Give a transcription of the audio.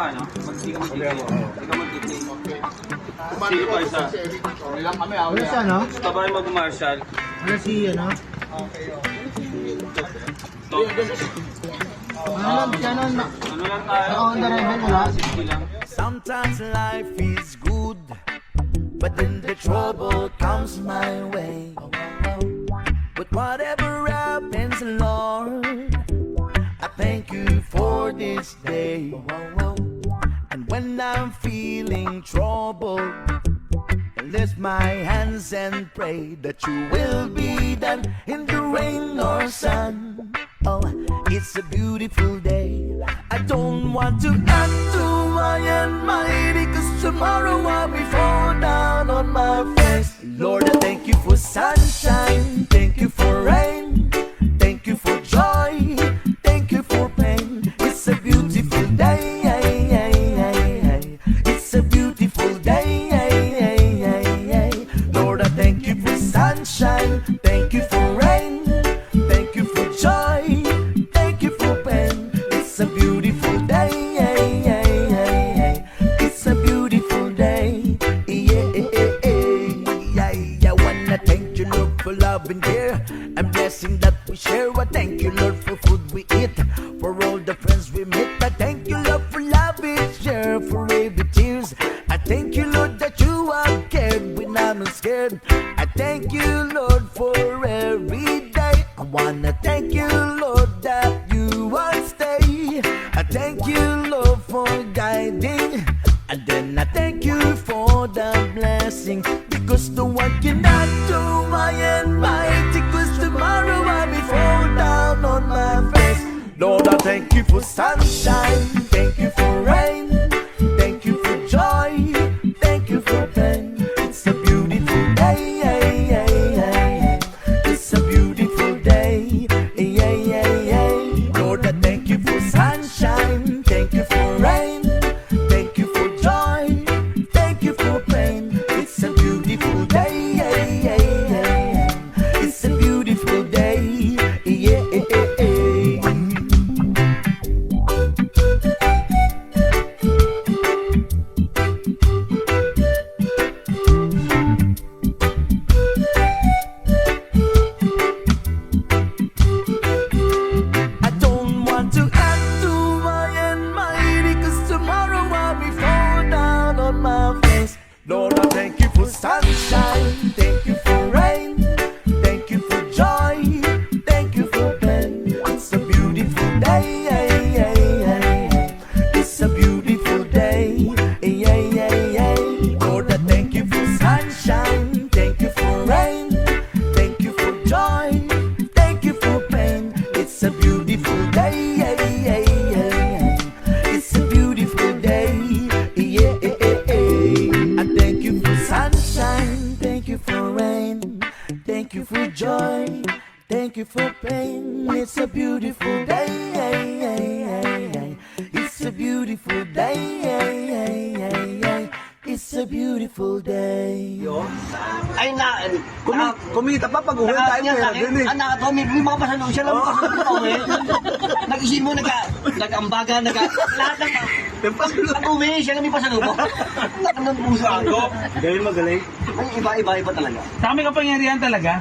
ano? Hindi ka mag-titin. Hindi ka mag-titin. Sige pa isa. Ano siya, no? Sabay mag-marshal. Ano si, ano? Ano lang tayo? on the rebel, wala? 60 lang. Sometimes life is good, but then the trouble comes my way. But whatever happens, Lord, I thank you for this day. And when I'm feeling troubled, I lift my hands and pray that you will be done in the rain or sun. Oh, it's a beautiful day. I don't want to act too high and mighty, 'cause tomorrow I'll be fall down on my face. Lord, I thank you for sunshine, thank you for rain, thank you for joy, thank you for pain. It's a beautiful day, it's a beautiful day. Lord, I thank you for sunshine, thank you for rain, thank you for joy, thank you for pain. It's a beautiful day, it's a beautiful day. I wanna thank you, Lord, for love and care and blessing that we share. I thank you, Lord, for food we eat, for all the friends we meet. I thank you, Lord, for love we share, for every tears. I thank you, Lord, that you are cared when I'm scared. I thank you, Lord, for every day. I wanna thank you, Lord, that you will stay. I thank you, Lord, for guiding. And then I thank you for the blessing, because no one cannot do my and mighty, 'cause tomorrow I'll be fall down on my face. Lord, I thank you for sunshine, thank you for rain, thank you for joy, thank you for pain. It's a beautiful day, it's a beautiful day. Lord, I thank you for sunshine, thank you for rain, thank you for joy, thank you for pain. It's a beautiful day, it's a beautiful day. I don't want to act too high and mighty, 'cause tomorrow I'll be fall down on my face. Lord, I thank you for sunshine, thank you for rain, thank you for joy, thank you for pain. It's a beautiful day, it's a beautiful day. Lord, I thank you for sunshine, thank you for rain, thank you for joy, thank you for pain. It's a beautiful day, it's a beautiful day. I thank you for sunshine, thank you for rain, thank you for joy, thank you for pain. It's a beautiful day, it's a beautiful day, it's a beautiful day. Ay na, Kumita pa pag uwi tayo niya sa meron din akin, eh. anak, Tommy, may mga pasalong siya lang pasalong eh. Nag-isip mo, nag-ambaga, lahat ng pag-uwi, siya lang may pasalong mo. Lahat ng puso ako. Galing magaling. Ay, iba talaga. Sa kami kapangyarihan talaga.